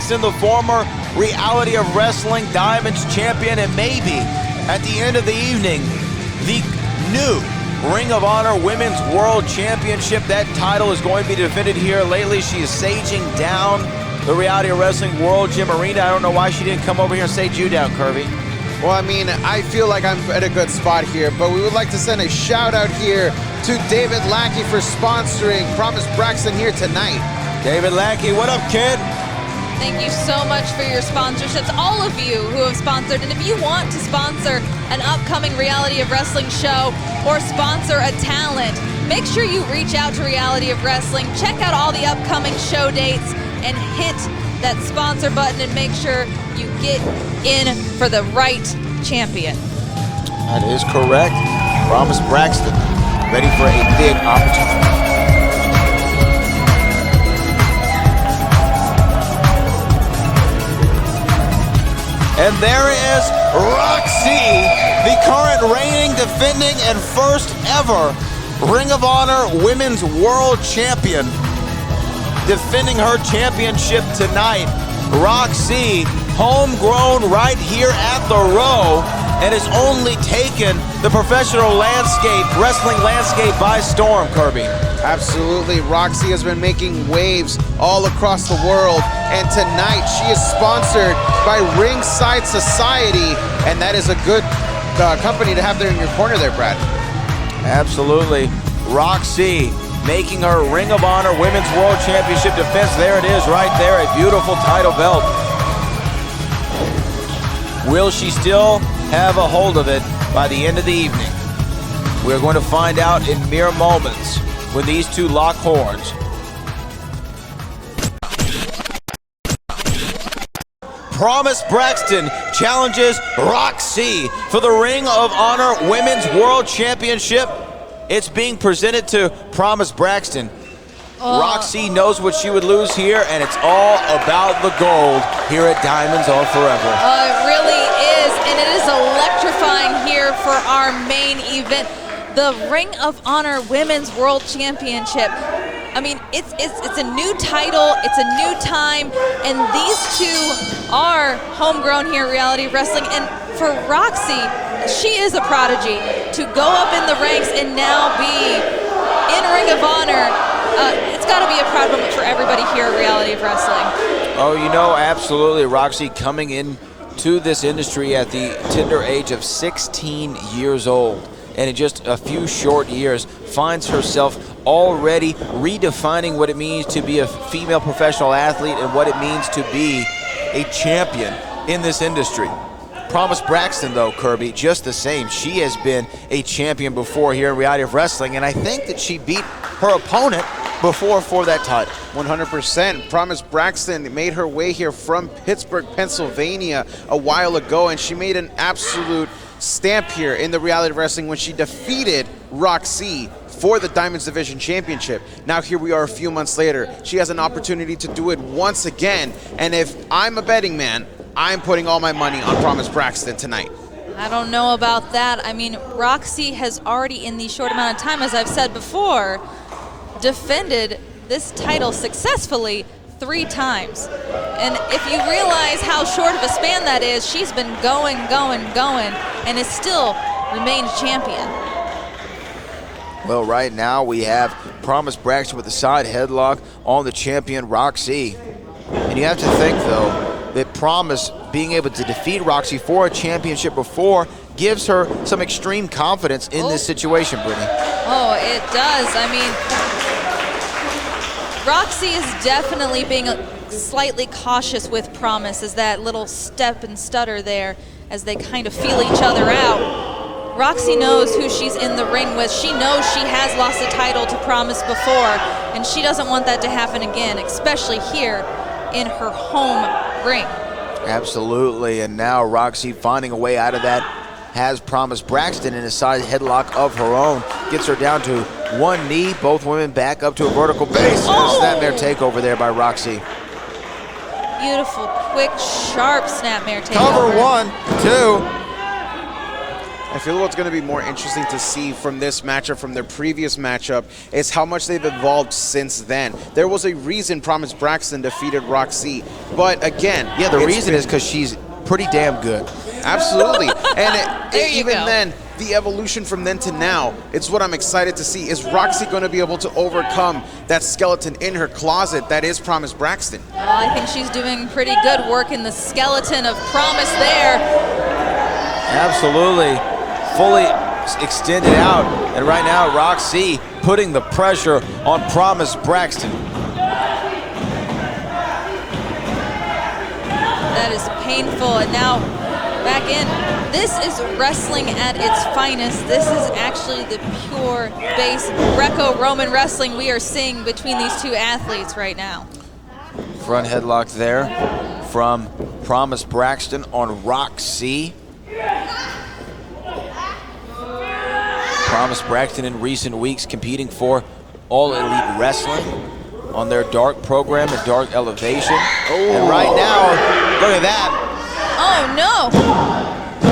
Braxton, the former Reality of Wrestling Diamonds champion, and maybe at the end of the evening, the new Ring of Honor Women's World Championship. That title is going to be defended here. Lately, she is saging down the Reality of Wrestling World Gym Arena. I don't know why she didn't come over here and sage you down, Kirby. Well, I mean, I feel like I'm at a good spot here, but we would like to send a shout out here to David Lackey for sponsoring Promise Braxton here tonight. David Lackey, what up, kid? Thank you so much for your sponsorships, all of you who have sponsored. And if you want to sponsor an upcoming Reality of Wrestling show or sponsor a talent, make sure you reach out to Reality of Wrestling, check out all the upcoming show dates, and hit that sponsor button and make sure you get in for the right champion. That is correct. Promise Braxton, ready for a big opportunity. And there is Rok-C, the current reigning, defending, and first ever Ring of Honor Women's World Champion. Defending her championship tonight. Rok-C, homegrown right here at the Row, and has only taken the professional landscape, wrestling landscape by storm, Kirby. Absolutely, Rok-C has been making waves all across the world, and tonight she is sponsored by Ringside Society, and that is a good company to have there in your corner there, Brad. Absolutely. Rok-C making her Ring of Honor Women's World Championship defense. There it is right there, a beautiful title belt. Will she still have a hold of it by the end of the evening? We're going to find out in mere moments when these two lock horns. Promise Braxton challenges Rok-C for the Ring of Honor Women's World Championship. It's being presented to Promise Braxton. Rok-C knows what she would lose here, and it's all about the gold here at Diamonds Are Forever. It really is, and it is electrifying here for our main event, the Ring of Honor Women's World Championship. I mean, it's a new title, it's a new time, and these two are homegrown here at Reality of Wrestling. And for Rok-C, she is a prodigy. To go up in the ranks and now be in Ring of Honor, it's got to be a proud moment for everybody here at Reality of Wrestling. Oh, you know, absolutely. Rok-C coming into this industry at the tender age of 16 years old. And in just a few short years, finds herself already redefining what it means to be a female professional athlete and what it means to be a champion in this industry. Promise Braxton, though, Kirby, just the same. She has been a champion before here in Reality of Wrestling, and I think that she beat her opponent before for that title. 100%. Promise Braxton made her way here from Pittsburgh, Pennsylvania a while ago, and she made an absolute stamp here in the Reality of Wrestling when she defeated Rok-C for the Diamonds Division Championship. Now here we are a few months later. She has an opportunity to do it once again, and if I'm a betting man, I'm putting all my money on Promise Braxton tonight. I don't know about that. I mean, Rok-C has already, in the short amount of time, as I've said before, defended this title successfully 3 times. And if you realize how short of a span that is, she's been going, and is still remained champion. Well, right now we have Promise Braxton with the side headlock on the champion Rok-C. And you have to think, though, that Promise being able to defeat Rok-C for a championship before gives her some extreme confidence in this situation, Brittany. Oh, it does. I mean, Rok-C is definitely being slightly cautious with Promise, as that little step and stutter there as they kind of feel each other out. Rok-C knows who she's in the ring with. She knows she has lost the title to Promise before, and she doesn't want that to happen again, especially here in her home ring. Absolutely, and now Rok-C finding a way out of that, has Promise Braxton in a side headlock of her own, gets her down to one knee, both women back up to a vertical base. Oh! Snapmare takeover there by Rok-C. Beautiful, quick, sharp snapmare takeover. Cover 1, 2. I feel what's going to be more interesting to see from this matchup, from their previous matchup, is how much they've evolved since then. There was a reason Promise Braxton defeated Rok-C, but again... Yeah, the reason is because she's pretty damn good. Absolutely. And even go. then, the evolution from then to now, it's what I'm excited to see. Is Rok-C going to be able to overcome that skeleton in her closet that is Promise Braxton? Well, I think she's doing pretty good work in the skeleton of Promise there. Absolutely. Fully extended out. And right now, Rok-C putting the pressure on Promise Braxton. That is painful. And now back in. This is wrestling at its finest. This is actually the pure base Greco-Roman wrestling we are seeing between these two athletes right now. Front headlock there from Promise Braxton on Rok-C. Promise Braxton in recent weeks competing for All Elite Wrestling on their Dark program and Dark Elevation. And right now, look at that. Oh no!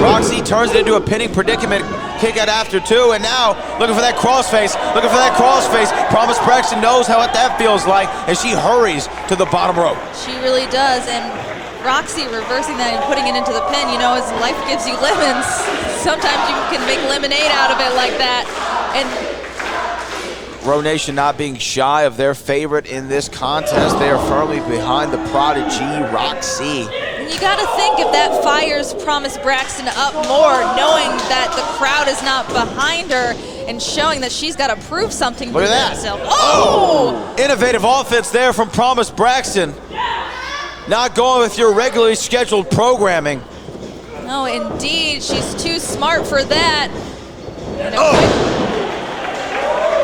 Rok-C turns it into a pinning predicament, kick out after two, and now looking for that crossface, looking for that crossface. Promise Braxton knows what that feels like, and she hurries to the bottom rope. She really does, and Rok-C reversing that and putting it into the pin. You know, as life gives you lemons, sometimes you can make lemonade out of it like that. And Ro Nation not being shy of their favorite in this contest. They are firmly behind the prodigy, Rok-C. you got to think if that fires Promise Braxton up more, knowing that the crowd is not behind her and showing that she's got to prove something Look to at that. herself. Oh! Innovative offense there from Promise Braxton. Not going with your regularly scheduled programming. No, indeed. She's too smart for that.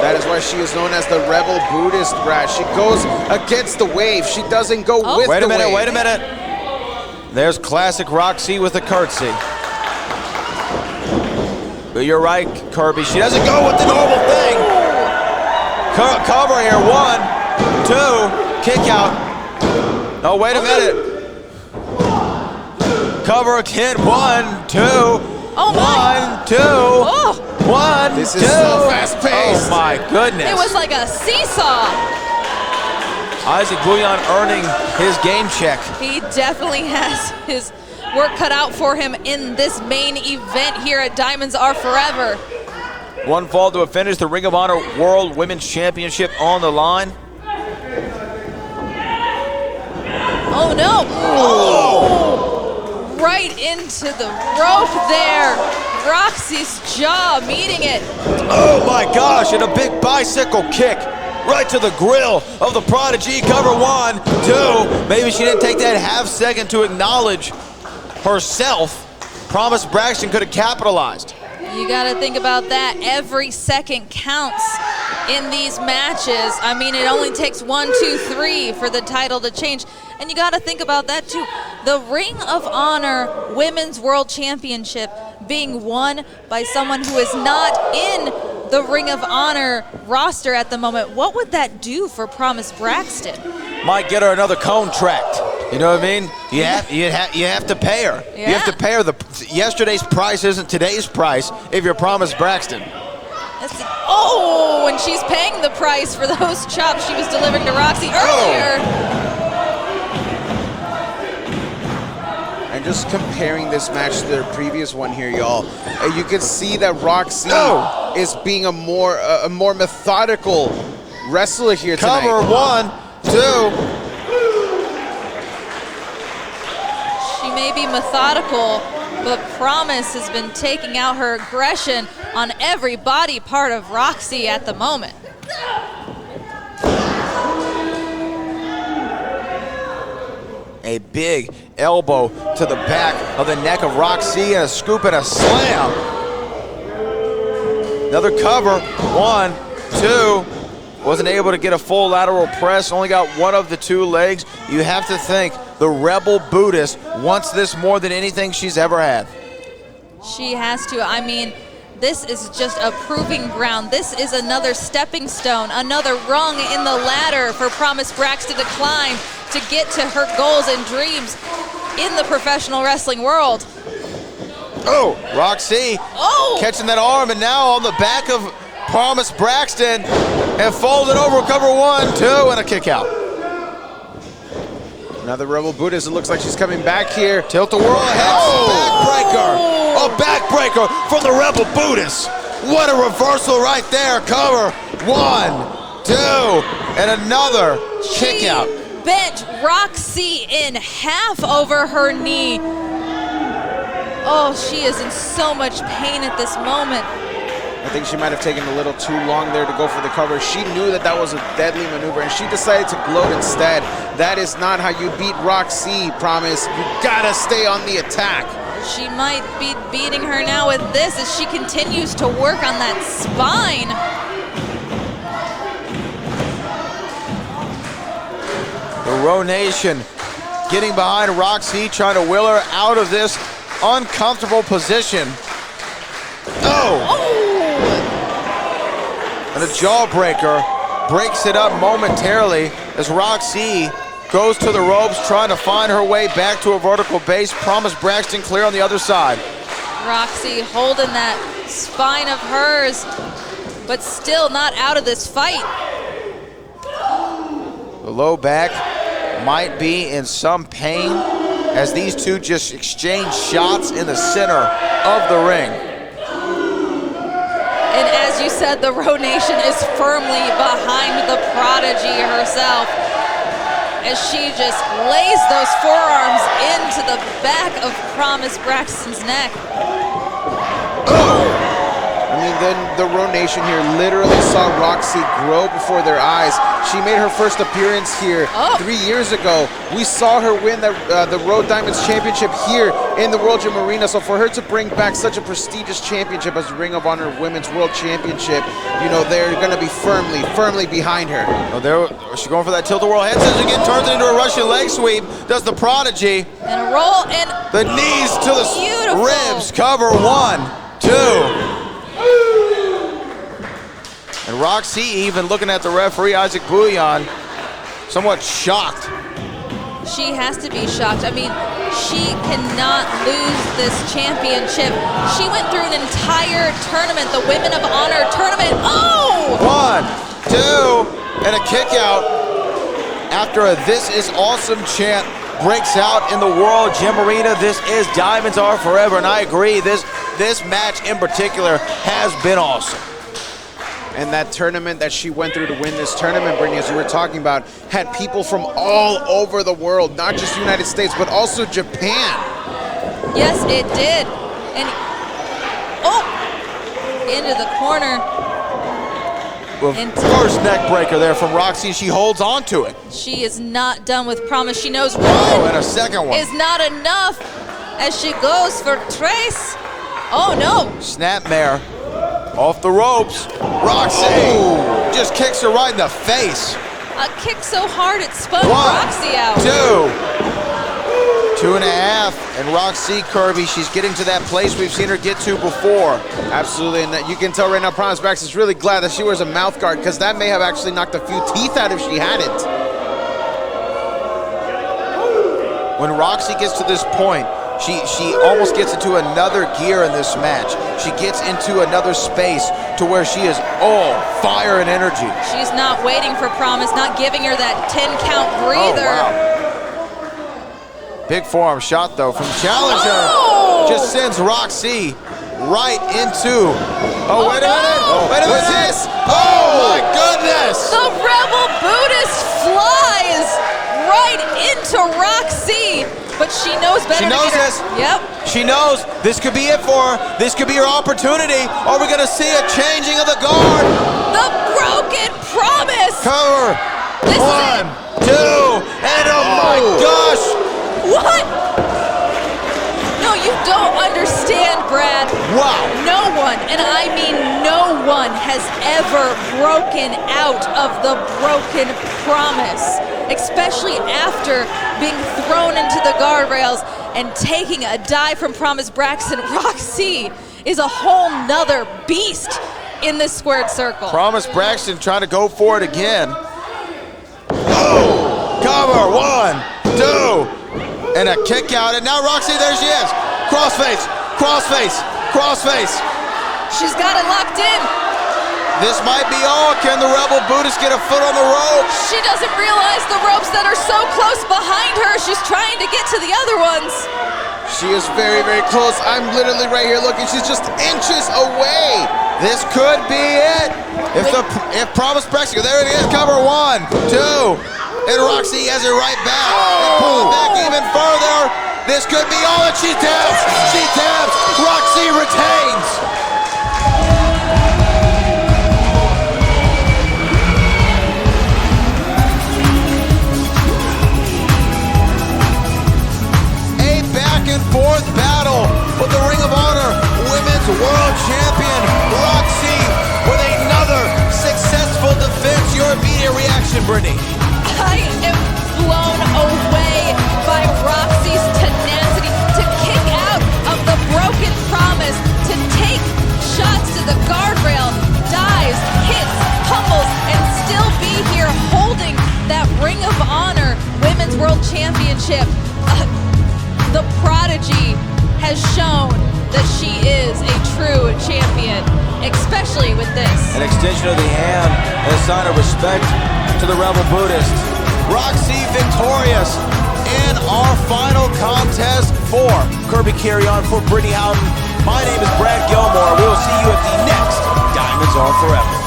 That is why she is known as the Rebel Buddhist Brat. She goes against the wave. She doesn't go with the wave. Wait a minute. There's classic Rok-C with a curtsy. But you're right, Kirby. She doesn't go with the normal thing. Cover here. 1, 2, kick out. Oh, wait a minute. Cover again. 1, 2. Oh my. 1, 2. Oh. 1, This 2. is so fast-paced. Oh my goodness. It was like a seesaw. Isaac Bouillon earning his game check. He definitely has his work cut out for him in this main event here at Diamonds Are Forever. One fall to a finish. The Ring of Honor World Women's Championship on the line. Oh no. Oh. Right into the rope there. Rok-C's jaw meeting it. Oh my gosh, and a big bicycle kick right to the grill of the prodigy. Cover 1, 2. Maybe she didn't take that half second to acknowledge herself. Promise Braxton could have capitalized. You got to think about that. Every second counts in these matches. I mean, it only takes 1, 2, 3 for the title to change. And you got to think about that too. The Ring of Honor Women's World Championship being won by someone who is not in the Ring of Honor roster at the moment. What would that do for Promise Braxton? Might get her another contract. You know what I mean? You have to pay her. Yeah. You have to pay her. Yesterday's price isn't today's price if you're Promise Braxton. Oh, and she's paying the price for those chops she was delivering to Rok-C earlier. And just comparing this match to their previous one here, y'all, you can see that Rok-C is being a more methodical wrestler here tonight. Cover 1, 2. She may be methodical, but Promise has been taking out her aggression on every body part of Rok-C at the moment. A big elbow to the back of the neck of Rok-C and a scoop and a slam. Another cover. 1, 2. Wasn't able to get a full lateral press. Only got one of the two legs. You have to think the Rebel Buddhist wants this more than anything she's ever had. She has to. I mean, this is just a proving ground. This is another stepping stone, another rung in the ladder for Promise Braxton to climb to get to her goals and dreams in the professional wrestling world. Oh, Rok-C catching that arm, and now on the back of Promise Braxton, and folded over, cover 1, 2, and a kick out. Another Rebel Buddhist. It looks like she's coming back here. Tilt-a-whirl ahead. Backbreaker. A backbreaker from the Rebel Buddhist. What a reversal right there. Cover 1, 2, and another kick out. Bent Rok-C in half over her knee. Oh, she is in so much pain at this moment. I think she might have taken a little too long there to go for the cover. She knew that that was a deadly maneuver, and she decided to gloat instead. That is not how you beat Rok-C, Promise. You gotta stay on the attack. She might be beating her now with this as she continues to work on that spine. The Ro Nation getting behind Rok-C, trying to will her out of this uncomfortable position. And a jawbreaker breaks it up momentarily as Rok-C goes to the ropes, trying to find her way back to a vertical base. Promise Braxton clear on the other side. Rok-C holding that spine of hers, but still not out of this fight. The low back might be in some pain as these two just exchange shots in the center of the ring. And as you said, the Ro Nation is firmly behind the prodigy herself as she just lays those forearms into the back of Promise Braxton's neck. I mean, then the Ro Nation here literally saw Rok-C grow before their eyes. She made her first appearance here 3 years ago. We saw her win the Ro Diamonds Championship here in the World Gym Arena. So for her to bring back such a prestigious championship as the Ring of Honor Women's World Championship, you know, they're going to be firmly behind her. Oh, she's going for that tilt-a-whirl head scissors again, turns it into a Russian leg sweep, does the prodigy. And a roll, and the knees to the beautiful ribs, cover 1, 2. And Rok-C even looking at the referee, Isaac Bouillon, somewhat shocked. She has to be shocked. I mean, she cannot lose this championship. She went through an entire tournament, the Women of Honor tournament. 1, 2, and a kick out after a "This is awesome" chant breaks out in the World Gym Arena. This is Diamonds Are Forever, and I agree, this match in particular has been awesome. And that tournament that she went through to win this tournament, Brittany, as you were talking about, had people from all over the world, not just the United States, but also Japan. Yes, it did. And into the corner. First neck breaker there from Rok-C. She holds on to it. She is not done with Promise. She knows one and a second one is not enough as she goes for Trace. Oh no. Snapmare off the ropes. Rok-C just kicks her right in the face. A kick so hard it spun 1, Rok-C out. 2, 2.5, and Rok-C, Kirby, she's getting to that place we've seen her get to before. Absolutely, and you can tell right now Promise Braxton's really glad that she wears a mouth guard, because that may have actually knocked a few teeth out if she hadn't. When Rok-C gets to this point, she almost gets into another gear in this match. She gets into another space to where she is all fire and energy. She's not waiting for Promise, not giving her that 10-count breather. Oh, wow. Big forearm shot, though, from Challenger. Just sends Rok-C right into... wait a minute. Wait a minute. What's this? Oh, my goodness. The Rebel Buddhist flies right into Rok-C. But she knows better. She knows this. Yep. She knows this could be it for her. This could be her opportunity. Are we going to see a changing of the guard? The broken Promise. Cover. 1, 2, and oh my gosh. What? No, you don't understand, Brad. Wow. No one, and I mean no one, has ever broken out of the broken Promise, especially after being thrown into the guardrails and taking a dive from Promise Braxton. Rok-C is a whole nother beast in this squared circle. Promise Braxton trying to go for it again. Cover. 1, 2, and a kick out, and now Rok-C, there she is. Crossface. crossface, crossface. She's got it locked in. This might be all. Can the Rebel Buddhist get a foot on the rope? She doesn't realize the ropes that are so close behind her. She's trying to get to the other ones. She is very, very close. I'm literally right here looking. She's just inches away. This could be it. If Promise Braxton, there it is, cover 1, 2, and Rok-C has it right back. And pull it back even further. This could be all, and she taps. She taps. Rok-C retains. A back and forth battle with the Ring of Honor Women's World Champion Rok-C with another successful defense. Your immediate reaction, Brittany? I am blown away by Rok-C's tenacity to kick out of the broken promise, to take shots to the guardrail, dives, hits, pummels, and still be here holding that Ring of Honor Women's World Championship. The prodigy has shown that she is a true champion, especially with this. An extension of the hand and a sign of respect to the Rebel Buddhist. Rok-C victorious in our final contest for Kirby Carry-On for Brittany Houghton. My name is Brad Gilmore. We will see you at the next Diamonds Are Forever.